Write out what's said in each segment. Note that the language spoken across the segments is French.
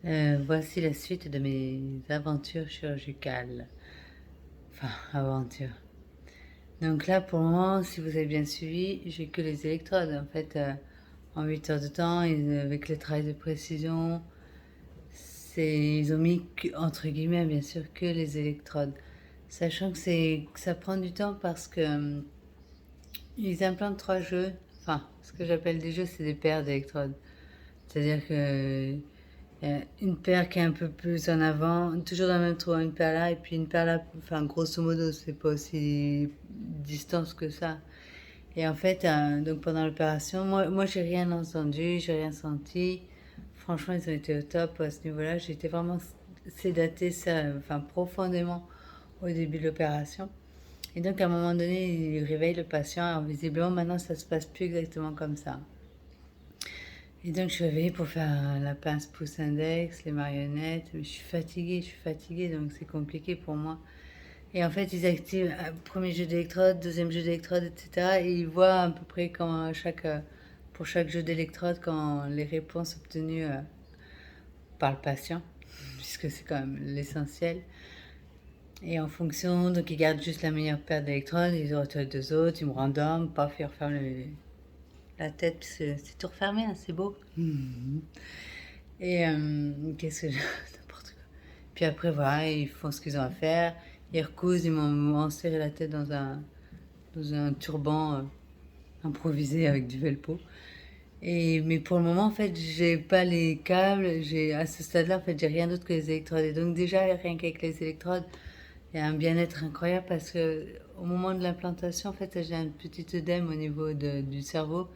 Voici la suite de mes aventures chirurgicales. Enfin, aventures. Donc là, pour le moment, si vous avez bien suivi, j'ai que les électrodes. En fait, en 8 heures de temps, avec le travail de précision, ils ont mis, entre guillemets, bien sûr, que les électrodes. Sachant que ça prend du temps parce que ils implantent 3 jeux. Enfin, ce que j'appelle des jeux, c'est des paires d'électrodes. C'est-à-dire que une paire qui est un peu plus en avant, toujours dans le même trou, une paire là, et puis une paire là, enfin grosso modo, c'est pas aussi distance que ça. Et en fait, donc pendant l'opération, moi j'ai rien entendu, j'ai rien senti. Franchement, ils ont été au top à ce niveau-là. J'ai été vraiment sédatée, ça, enfin profondément au début de l'opération. Et donc à un moment donné, ils réveillent le patient. Alors visiblement, maintenant, ça se passe plus exactement comme ça. Et donc je suis réveillée pour faire la pince pouce index, les marionnettes. Mais je suis fatiguée, donc c'est compliqué pour moi. Et en fait, ils activent un premier jeu d'électrode, deuxième jeu d'électrode, etc. Et ils voient à peu près pour chaque jeu d'électrode, quand les réponses obtenues par le patient, puisque c'est quand même l'essentiel. Et en fonction, donc ils gardent juste la meilleure paire d'électrodes, ils retirent les deux autres, ils me rendorment, paf, ils referment la tête, parce que c'est tout refermé, hein, c'est beau. Et qu'est-ce que n'importe quoi. Puis après, voilà, ils font ce qu'ils ont à faire. Ils recousent, ils m'ont enserré la tête dans un turban improvisé avec du velpo. Mais pour le moment, en fait, j'ai pas les câbles. À ce stade-là, en fait, j'ai rien d'autre que les électrodes. Et donc, déjà, rien qu'avec les électrodes, il y a un bien-être incroyable parce que au moment de l'implantation, en fait, j'ai un petit œdème au niveau du cerveau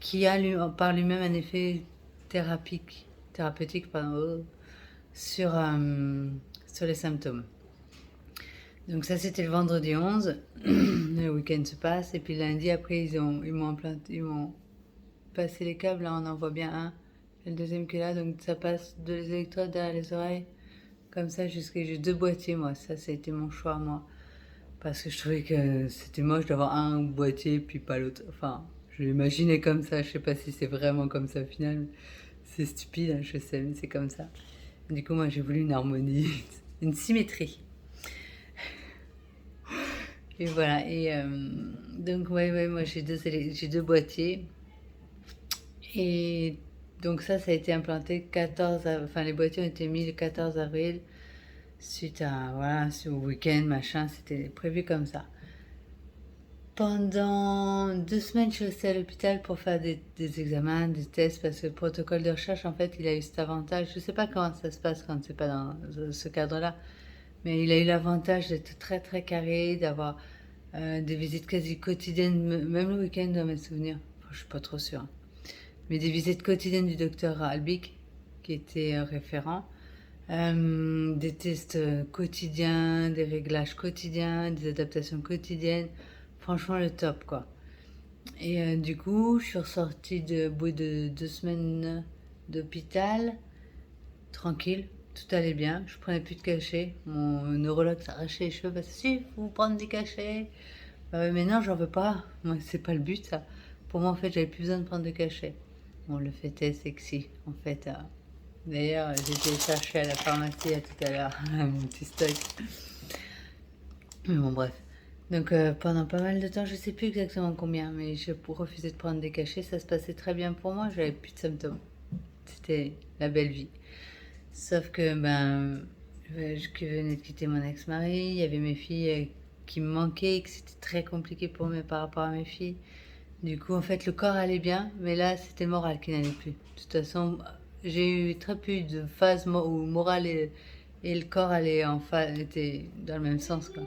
qui a par lui-même un effet thérapeutique, pardon, sur, sur les symptômes. Donc ça, c'était le vendredi 11. Le week-end se passe. Et puis lundi, après, ils m'ont passé les câbles. Là, on en voit bien un. Et le deuxième qui est là. Donc ça passe de les électrodes derrière les oreilles. Comme ça, jusqu'à j'ai 2 boîtiers, moi. Ça a été mon choix, moi. Parce que je trouvais que c'était moche d'avoir un boîtier puis pas l'autre. Enfin, je l'imaginais comme ça. Je sais pas si c'est vraiment comme ça au final. C'est stupide, hein, je sais, mais c'est comme ça. Du coup, moi, j'ai voulu une harmonie, une symétrie. Et voilà. Et donc, ouais, moi, j'ai 2 boîtiers. Et donc, ça a été implanté enfin, les boîtiers ont été mis le 14 avril, suite à, voilà, au week-end, machin, c'était prévu comme ça. Pendant 2 semaines, je suis restée à l'hôpital pour faire des examens, des tests, parce que le protocole de recherche, en fait, il a eu cet avantage. Je ne sais pas comment ça se passe quand c'est pas dans ce cadre-là, mais il a eu l'avantage d'être très très carré, d'avoir des visites quasi quotidiennes, même le week-end dans mes souvenirs. Enfin, je suis pas trop sûre. Mais des visites quotidiennes du docteur Albic, qui était référent. Des tests quotidiens, des réglages quotidiens, des adaptations quotidiennes. Franchement, le top, quoi. Et du coup, je suis ressortie au bout de 2 semaines d'hôpital, tranquille, tout allait bien, je prenais plus de cachets. Mon neurologue s'arrachait les cheveux parce que si, faut vous prendre des cachets. Bah ouais, mais non, j'en veux pas. Moi, c'est pas le but, ça. Pour moi, en fait, j'avais plus besoin de prendre de cachets. Bon, le fait est sexy, en fait. D'ailleurs, j'ai été chercher à la pharmacie tout à l'heure, mon petit stock. Mais bon, bref. Donc pendant pas mal de temps, je sais plus exactement combien, mais je refusais de prendre des cachets, ça se passait très bien pour moi, j'avais plus de symptômes. C'était la belle vie. Sauf que je venais de quitter mon ex-mari, il y avait mes filles qui me manquaient, et que c'était très compliqué pour moi par rapport à mes filles. Du coup, en fait, le corps allait bien, mais là, c'était le moral qui n'allait plus. De toute façon, j'ai eu très peu de phases où le moral et le corps étaient dans le même sens, quoi.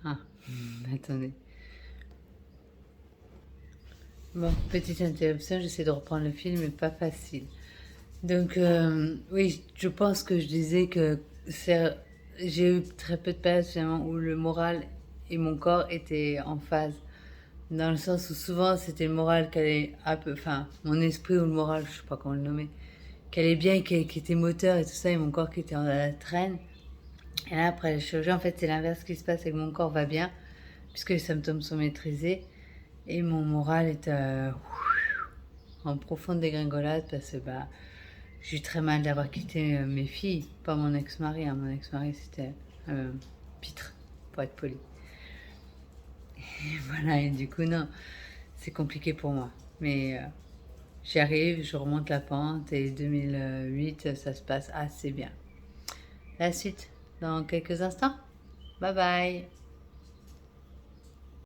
Ah, attendez. Bon, petite interruption, j'essaie de reprendre le film, mais pas facile. Donc, oui, je pense que je disais que j'ai eu très peu de périodes finalement où le moral et mon corps étaient en phase. Dans le sens où souvent c'était le moral qui allait un peu, enfin, mon esprit ou le moral, je sais pas comment le nommer, qui allait bien, qui était moteur et tout ça, et mon corps qui était en la traîne. Et là, après la chirurgie, en fait, c'est l'inverse qui se passe, c'est que mon corps va bien, puisque les symptômes sont maîtrisés, et mon moral est en profonde dégringolade parce que j'ai eu très mal d'avoir quitté mes filles, pas mon ex-mari. Hein. Mon ex-mari, c'était pitre, pour être poli. Et voilà, et du coup, non, c'est compliqué pour moi. Mais j'y arrive, je remonte la pente et 2008, ça se passe assez bien. La suite, dans quelques instants. Bye bye.